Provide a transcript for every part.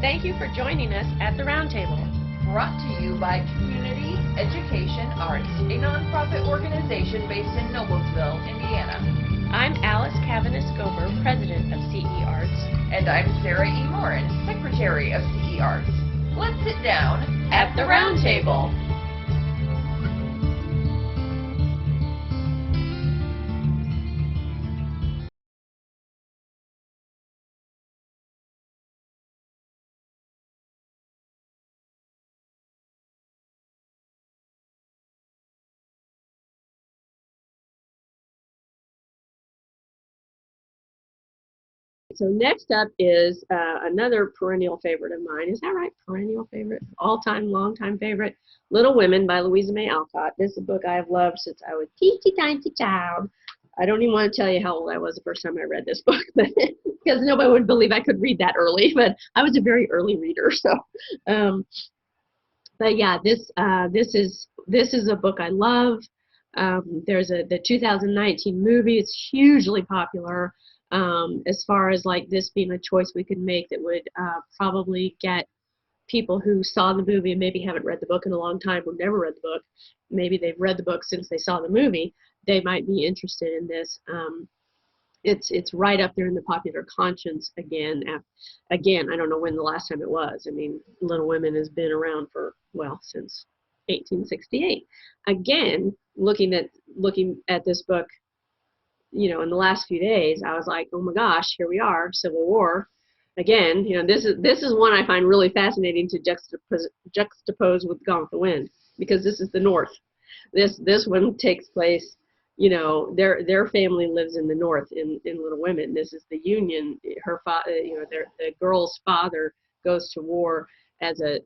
Thank you for joining us at the Roundtable. Brought to you by Community Education Arts, a nonprofit organization based in Noblesville, Indiana. I'm Alice Cavanis-Gober, President of CE Arts. And I'm Sarah E. Morin, Secretary of CE Arts. Let's sit down at the Roundtable. So next up is another perennial favorite of mine. Is that right? Perennial favorite? All-time, long-time favorite. Little Women by Louisa May Alcott. This is a book I have loved since I was a teensy tiny child. I don't even want to tell you how old I was the first time I read this book, but because nobody would believe I could read that early, but I was a very early reader. So, but yeah, this is a book I love. There's the 2019 movie. It's hugely popular. As far as like this being a choice we could make that would probably get people who saw the movie and maybe haven't read the book in a long time or never read the book, maybe they've read the book since they saw the movie, they might be interested in this. It's right up there in the popular conscience again. Again, I don't know when the last time it was. I mean, Little Women has been around for, well, since 1868. Again, looking at this book, you know, in the last few days, I was like, oh my gosh, here we are, Civil War. Again, you know, this is one I find really fascinating to juxtapose with Gone with the Wind, because this is the North. This one takes place, you know, their family lives in the North in Little Women. This is the Union. Her father, you know, the girl's father goes to war as a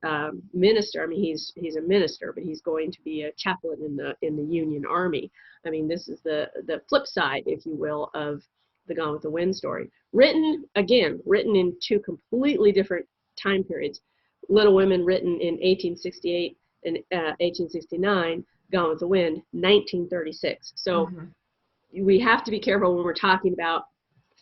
minister. I mean, he's a minister, but he's going to be a chaplain in the Union Army. I mean, this is the flip side, if you will, of the Gone with the Wind story. Written in two completely different time periods. Little Women written in 1868 and 1869. Gone with the Wind, 1936. So we have to be careful when we're talking about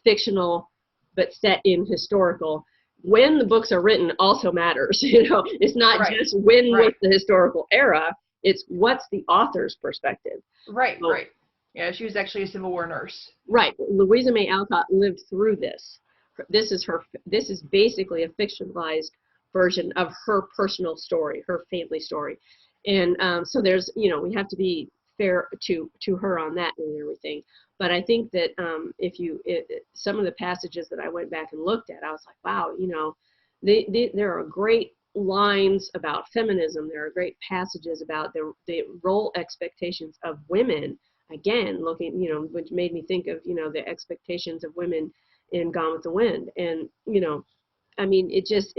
fictional but set in historical. When the books are written also matters. You know, it's not just when was the historical era. It's what's the author's perspective. Right, so, right. Yeah, she was actually a Civil War nurse. Right. Louisa May Alcott lived through this. This is basically a fictionalized version of her personal story, her family story. And so there's, you know, we have to be fair to her on that and everything. But I think that some of the passages that I went back and looked at, I was like, wow, you know, there are great lines about feminism. There are great passages about the role expectations of women. Again, looking, you know, which made me think of, you know, the expectations of women in Gone with the Wind. And, you know, I mean, it just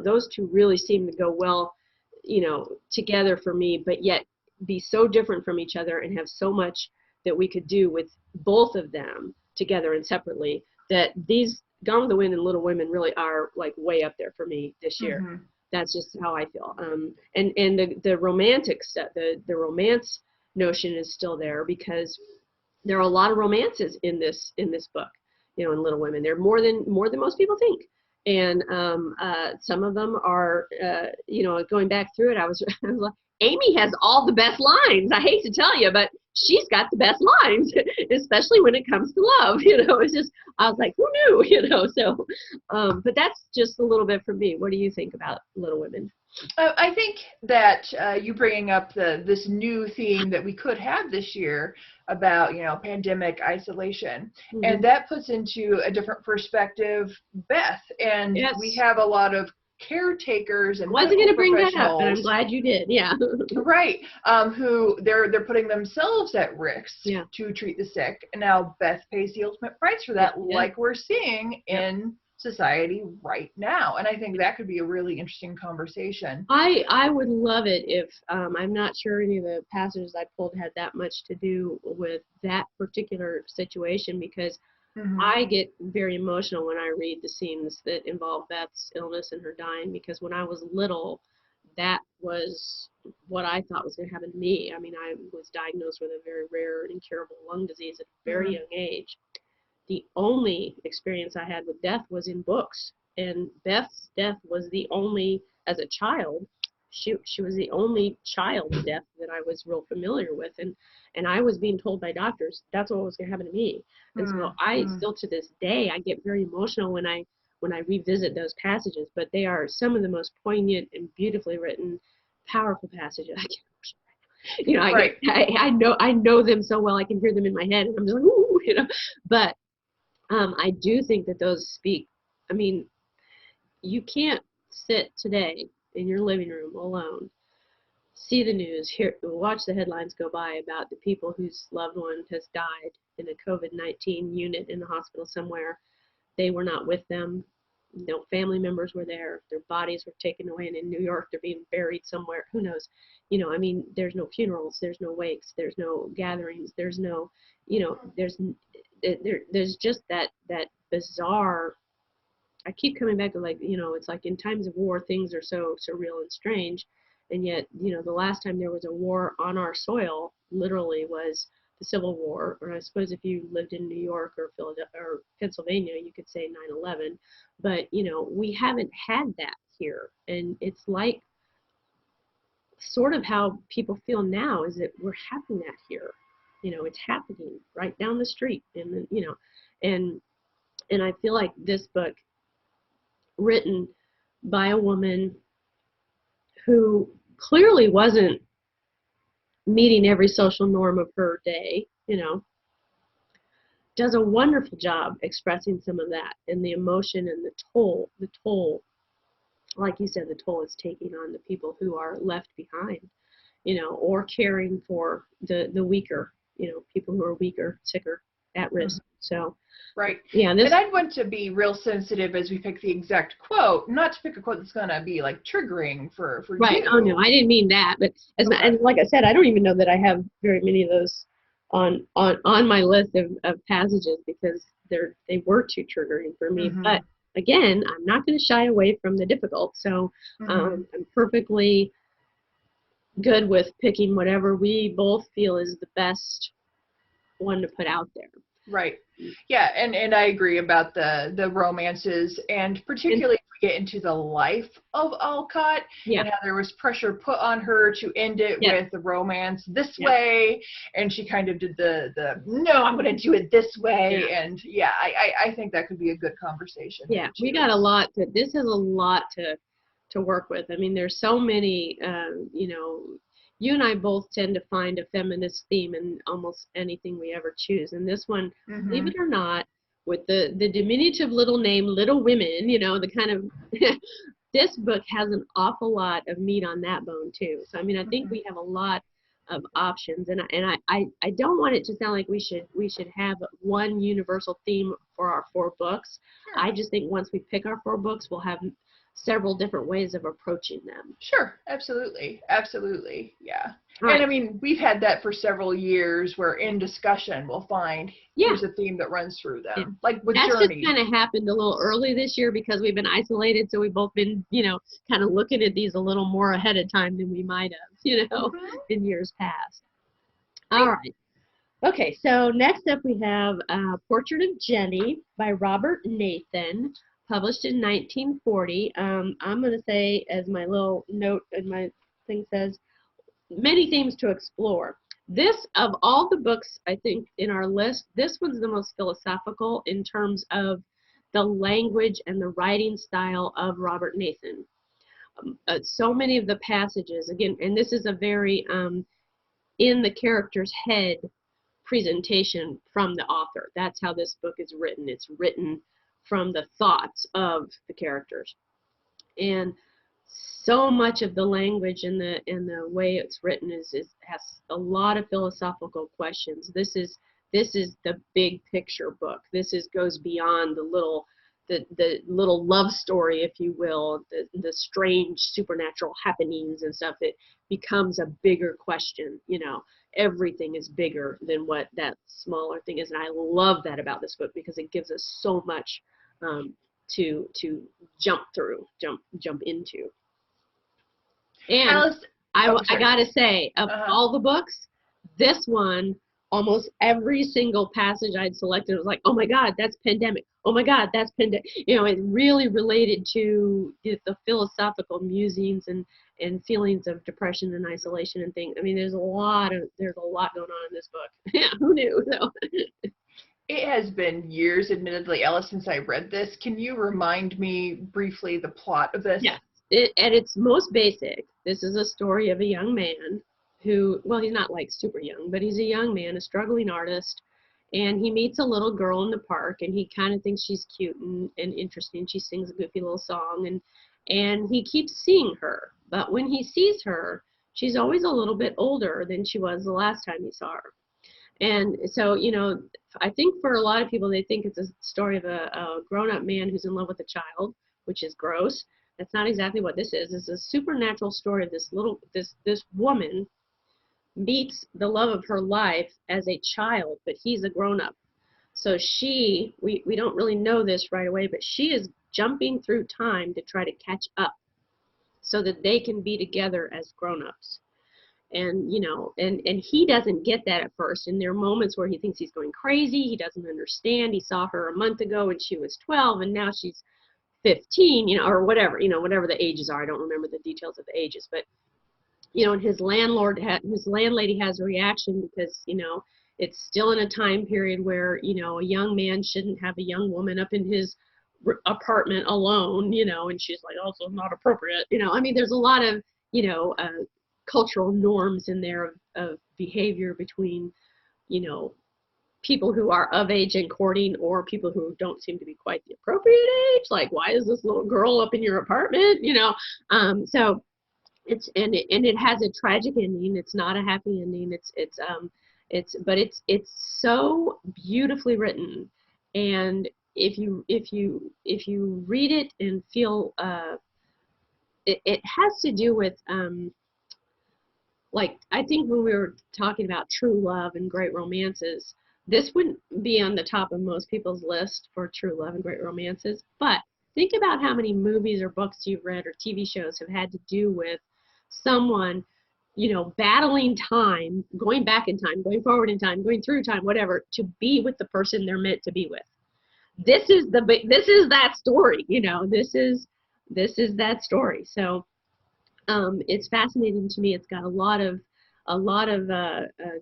those two really seem to go well, you know, together for me, but yet be so different from each other and have so much that we could do with both of them together and separately, that these Gone with the Wind and Little Women really are like way up there for me this year. That's just how I feel. And the romantic stuff, the romance notion is still there, because there are a lot of romances in this book, you know, in Little Women. There are more than most people think. And some of them are, you know, going back through it, I was like, Amy has all the best lines. I hate to tell you, but she's got the best lines, especially when it comes to love. You know, it's just, I was like, who knew? You know, so, but that's just a little bit for me. What do you think about Little Women? I think that you bringing up this new theme that we could have this year about, you know, pandemic isolation, and that puts into a different perspective Beth, and we have a lot of caretakers and wasn't going to bring that up, but I'm glad you did. Yeah. Right. Who they're putting themselves at risk to treat the sick, and now Beth pays the ultimate price for that, like we're seeing in society right now. And I think that could be a really interesting conversation. I would love it if I'm not sure any of the passages I pulled had that much to do with that particular situation, because I get very emotional when I read the scenes that involve Beth's illness and her dying, because when I was little, that was what I thought was going to happen to me. I mean, I was diagnosed with a very rare and incurable lung disease at a very young age. The only experience I had with death was in books. And Beth's death was the only, as a child, she was the only child death that I was real familiar with, and I was being told by doctors that's what was going to happen to me. And so I still to this day I get very emotional when I revisit those passages, but they are some of the most poignant and beautifully written, powerful passages. I get, you know, Right. I know them so well. I can hear them in my head, and I'm just like, ooh, you know. But I do think that those speak. I mean, you can't sit today in your living room alone, see the news, hear, watch the headlines go by about the people whose loved one has died in a COVID-19 unit in the hospital somewhere. They were not with them. No family members were there. Their bodies were taken away, and in New York, they're being buried somewhere. Who knows? You know, I mean, there's no funerals, there's no wakes, there's no gatherings, there's no, you know, there's just that bizarre. I keep coming back to, like, you know, it's like in times of war, things are so surreal and strange, and yet, you know, the last time there was a war on our soil, literally, was the Civil War. Or I suppose if you lived in New York or Philadelphia or Pennsylvania, you could say 9/11. But you know, we haven't had that here, and it's like sort of how people feel now is that we're having that here. You know, it's happening right down the street, and you know, and I feel like this book, written by a woman who clearly wasn't meeting every social norm of her day, you know, does a wonderful job expressing some of that and the emotion and the toll, like you said, the toll it's taking on the people who are left behind, you know, or caring for the weaker, you know, people who are weaker, sicker, at risk. So, Right. yeah, And I'd want to be real sensitive as we pick the exact quote, not to pick a quote that's going to be like triggering for right. you. Oh no, I didn't mean that. But and like I said, I don't even know that I have very many of those on my list of passages because they were too triggering for me. Mm-hmm. But again, I'm not going to shy away from the difficult. So I'm perfectly good with picking whatever we both feel is the best one to put out there. Right. Yeah, and I agree about the romances, and particularly if we get into the life of Alcott, and how there was pressure put on her to end it with the romance this way, and she kind of did the no, I'm going to do it this way, and I think that could be a good conversation. Yeah, we got a lot to. This has a lot to work with. I mean, there's so many. You know, you and I both tend to find a feminist theme in almost anything we ever choose. And this one, believe it or not, with the diminutive little name, Little Women, you know, the kind of, this book has an awful lot of meat on that bone too. So I mean, I think we have a lot of options, and I don't want it to sound like we should have one universal theme for our 4 books. I just think once we pick our 4 books, we'll have several different ways of approaching them. Sure, absolutely, absolutely, yeah. And I mean, we've had that for several years, where in discussion we'll find here's a theme that runs through them, like with That's Journey. just kind of happened a little early this year because we've been isolated, so we've both been, you know, kind of looking at these a little more ahead of time than we might have, you know, in years past. All right. Okay, so next up we have Portrait of Jenny by Robert Nathan, published in 1940. I'm going to say, as my little note in my thing says, many themes to explore. This, of all the books, I think, in our list, this one's the most philosophical in terms of the language and the writing style of Robert Nathan. So many of the passages, again, and this is a very in the character's head presentation from the author. That's how this book is written. It's written from the thoughts of the characters. And so much of the language and the way it's written has a lot of philosophical questions. This is the big picture book. This goes beyond the little love story, if you will, the strange supernatural happenings and stuff. It becomes a bigger question, you know. Everything is bigger than what that smaller thing is, and I love that about this book because it gives us so much to jump through, jump into. And Alice, I gotta say, of all the books, this one almost every single passage I'd selected was like, oh my God, that's pandemic. Oh my God, that's pandemic. You know, it really related to the philosophical musings and feelings of depression and isolation and things. I mean, there's a lot going on in this book. Yeah, who knew? So. It has been years, admittedly, Alice, since I read this. Can you remind me briefly the plot of this? Yes. At its most basic, this is a story of a young man who, well, he's not like super young, but he's a young man, a struggling artist, and he meets a little girl in the park, and he kind of thinks she's cute and interesting. She sings a goofy little song, and he keeps seeing her. But when he sees her, she's always a little bit older than she was the last time he saw her. And so, you know, I think for a lot of people, they think it's a story of a grown-up man who's in love with a child, which is gross. That's not exactly what this is. It's a supernatural story of this woman meets the love of her life as a child, but he's a grown-up. So we don't really know this right away, but she is jumping through time to try to catch up so that they can be together as grown-ups. And you know, and he doesn't get that at first, and there are moments where he thinks he's going crazy. He doesn't understand. He saw her a month ago and she was 12, and now she's 15, you know, or whatever, you know, whatever the ages are. I don't remember the details of the ages, but you know, and his landlady has a reaction because, you know, it's still in a time period where, you know, a young man shouldn't have a young woman up in his apartment alone, you know, and she's like, also not appropriate, you know. I mean, there's a lot of, you know, cultural norms in there of behavior between, you know, people who are of age and courting, or people who don't seem to be quite the appropriate age. Like, why is this little girl up in your apartment? You know, so it's and it has a tragic ending. It's not a happy ending. It's so beautifully written, and if you read it and feel it has to do with like, I think when we were talking about true love and great romances, this wouldn't be on the top of most people's list for true love and great romances. But think about how many movies or books you've read or TV shows have had to do with someone, you know, battling time, going back in time, going forward in time, going through time, whatever, to be with the person they're meant to be with. This is that story, you know. This is that story. So it's fascinating to me. It's got a lot of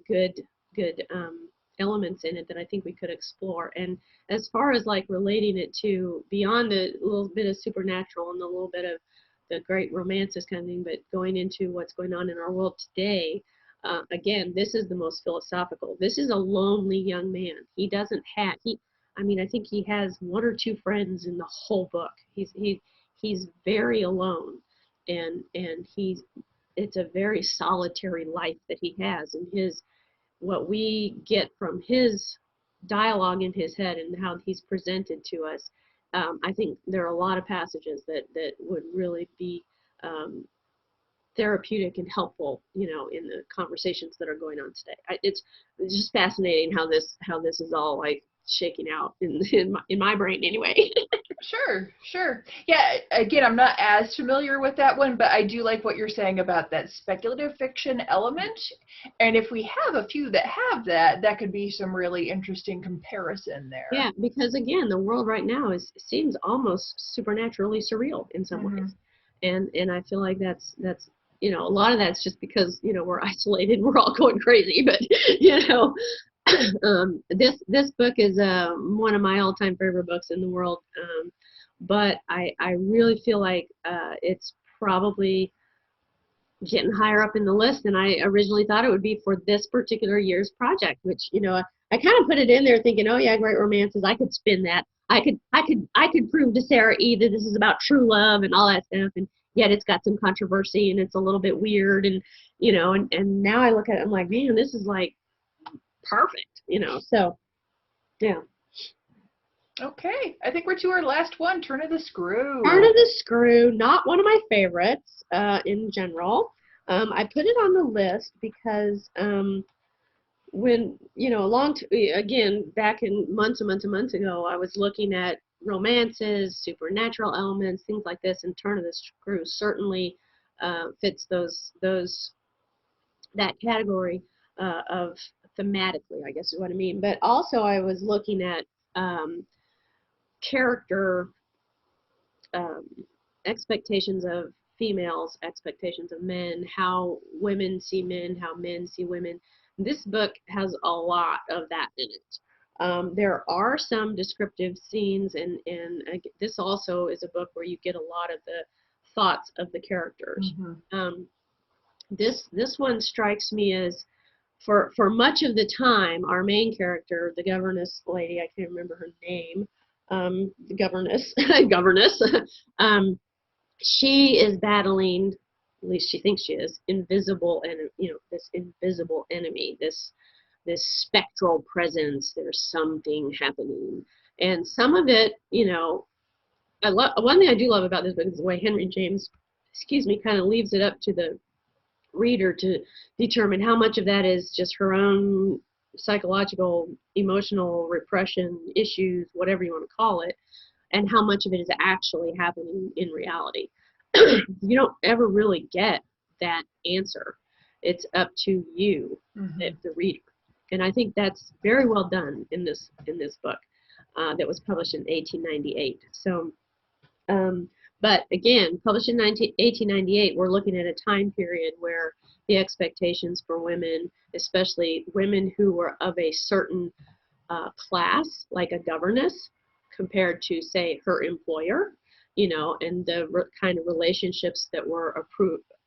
good elements in it that I think we could explore. And as far as like relating it to beyond the little bit of supernatural and the little bit of the great romances kind of thing, but going into what's going on in our world today, again, this is the most philosophical. This is a lonely young man. He doesn't have I mean, I think he has one or two friends in the whole book. He's very alone, and it's a very solitary life that he has, and what we get from his dialogue in his head and how he's presented to us. I think there are a lot of passages that would really be therapeutic and helpful, you know, in the conversations that are going on today. It's just fascinating how this is all like shaking out in my brain anyway. Sure. Yeah, again, I'm not as familiar with that one, but I do like what you're saying about that speculative fiction element. And if we have a few that have that, that could be some really interesting comparison there. Yeah, because again, the world right now seems almost supernaturally surreal in some ways. And I feel like that's you know, a lot of that's just because, you know, we're isolated, we're all going crazy, but you know, this book is one of my all-time favorite books in the world, but I really feel like it's probably getting higher up in the list than I originally thought it would be for this particular year's project, which, you know, I kind of put it in there thinking, oh yeah, great romances, I could spin that. I could prove to Sarah E that this is about true love and all that stuff, and yet it's got some controversy and it's a little bit weird, and you know, and now I look at it, I'm like, man, this is like perfect, you know. So yeah. Okay, I think we're to our last one, Turn of the Screw. Turn of the Screw, not one of my favorites in general. I put it on the list because when, you know, again, back in months and months and months ago, I was looking at romances, supernatural elements, things like this, and Turn of the Screw certainly fits that category of thematically, I guess is what I mean. But also I was looking at character um, expectations of females, expectations of men, how women see men, how men see women. This book has a lot of that in it. There are some descriptive scenes, and this also is a book where you get a lot of the thoughts of the characters. This one strikes me as, for much of the time, our main character, the governess lady, I can't remember her name, the governess, governess, she is battling, at least she thinks she is, invisible, and this invisible enemy, this spectral presence. There's something happening, and some of it, I love. One thing I do love about this book is the way Henry James, excuse me, kind of leaves it up to the reader to determine how much of that is just her own psychological, emotional repression issues, whatever you want to call it, and how much of it is actually happening in reality. You don't ever really get that answer. It's up to you, the reader. And I think that's very well done in this book that was published in 1898. So, but again, published in 1898, we're looking at a time period where the expectations for women, especially women who were of a certain class, like a governess, compared to, say, her employer, and the kind of relationships that were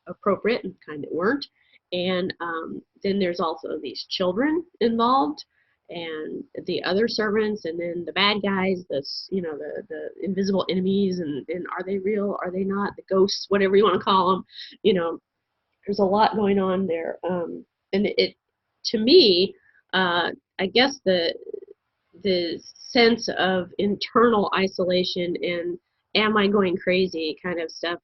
appropriate and kind that weren't. And then there's also these children involved, and the other servants, and then the bad guys, the invisible enemies, and are they real, are they not, the ghosts, whatever you want to call them. There's a lot going on there, and it, to me, I guess the sense of internal isolation and am I going crazy kind of stuff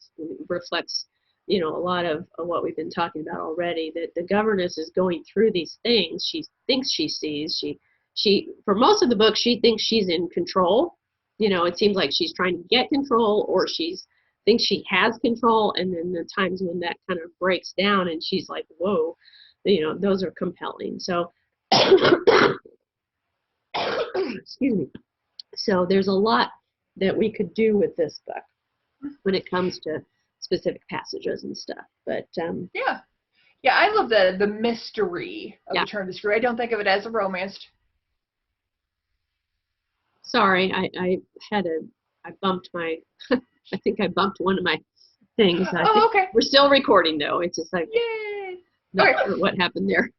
reflects, a lot of what we've been talking about already, that the governess is going through these things. She thinks she sees. She for most of the book, she thinks she's in control. It seems like she's trying to get control, or thinks she has control, and then the times when that kind of breaks down and she's like, whoa, those are compelling. So excuse me. So there's a lot that we could do with this book when it comes to specific passages and stuff. But yeah, I love the mystery of the Turn of the Screw. I don't think of it as a romance. Sorry, I bumped my I think I bumped one of my things. Okay. We're still recording though. It's just like, yay! Not sure what happened there.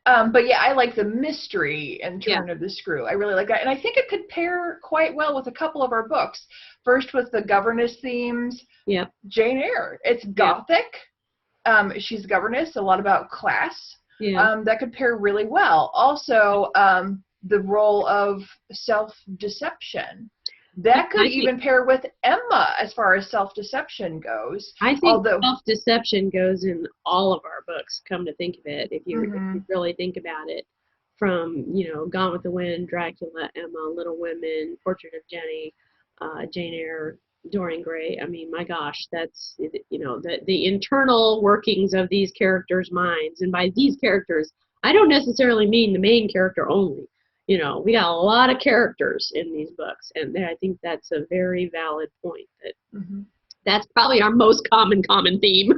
But yeah, I like the mystery and Turn of the Screw. I really like that. And I think it could pair quite well with a couple of our books. First with the governess themes. Yeah. Jane Eyre. It's gothic. She's a governess, a lot about class. Yeah. That could pair really well. Also, the role of self-deception. That could even pair with Emma as far as self-deception goes. I think self-deception goes in all of our books, come to think of it, if you really think about it. From, Gone with the Wind, Dracula, Emma, Little Women, Portrait of Jenny, Jane Eyre, Dorian Gray. I mean, my gosh, that's, the internal workings of these characters' minds. And by these characters, I don't necessarily mean the main character only. We got a lot of characters in these books, and I think that's a very valid point. That's probably our most common theme.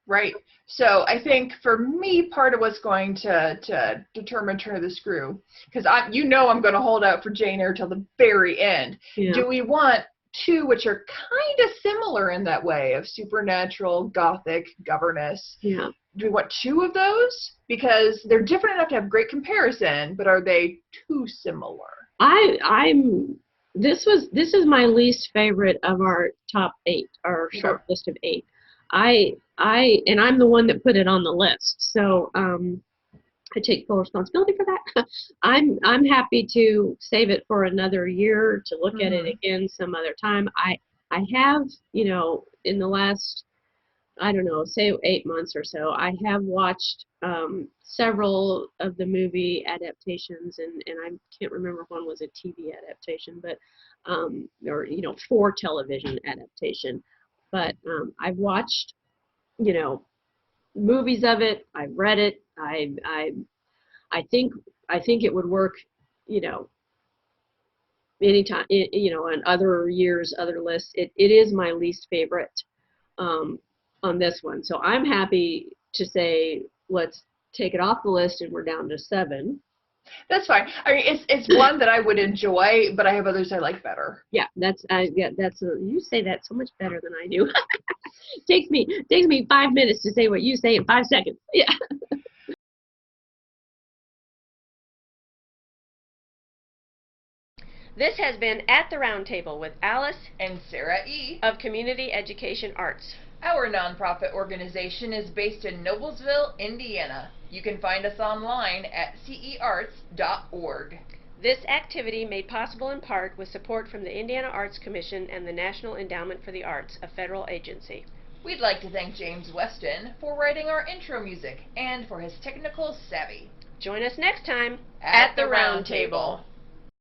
Right. So I think for me, part of what's going to determine Turn of the Screw, because I'm going to hold out for Jane Eyre till the very end. Yeah. Do we want two which are kind of similar in that way of supernatural, gothic, governess? Yeah. Do we want two of those? Because they're different enough to have great comparison, but are they too similar? This is my least favorite of our top 8, our short list of 8. And I'm the one that put it on the list, so I take full responsibility for that. I'm happy to save it for another year to look at it again some other time. I have, in the last, I don't know, say 8 months or so, I have watched several of the movie adaptations, and I can't remember if one was a TV adaptation, but or for television adaptation. But I've watched, movies of it. I've read it. I I think it would work, you know, anytime, you know, on other years, other lists. It is my least favorite on this one. So I'm happy to say let's take it off the list and we're down to 7. That's fine. I mean, it's one that I would enjoy, but I have others I like better. Yeah, that's you say that so much better than I do. takes me 5 minutes to say what you say in 5 seconds. Yeah. This has been At the Round Table with Alice And Sarah E. of Community Education Arts. Our nonprofit organization is based in Noblesville, Indiana. You can find us online at cearts.org. This activity made possible in part with support from the Indiana Arts Commission and the National Endowment for the Arts, a federal agency. We'd like to thank James Weston for writing our intro music and for his technical savvy. Join us next time At the Round Table.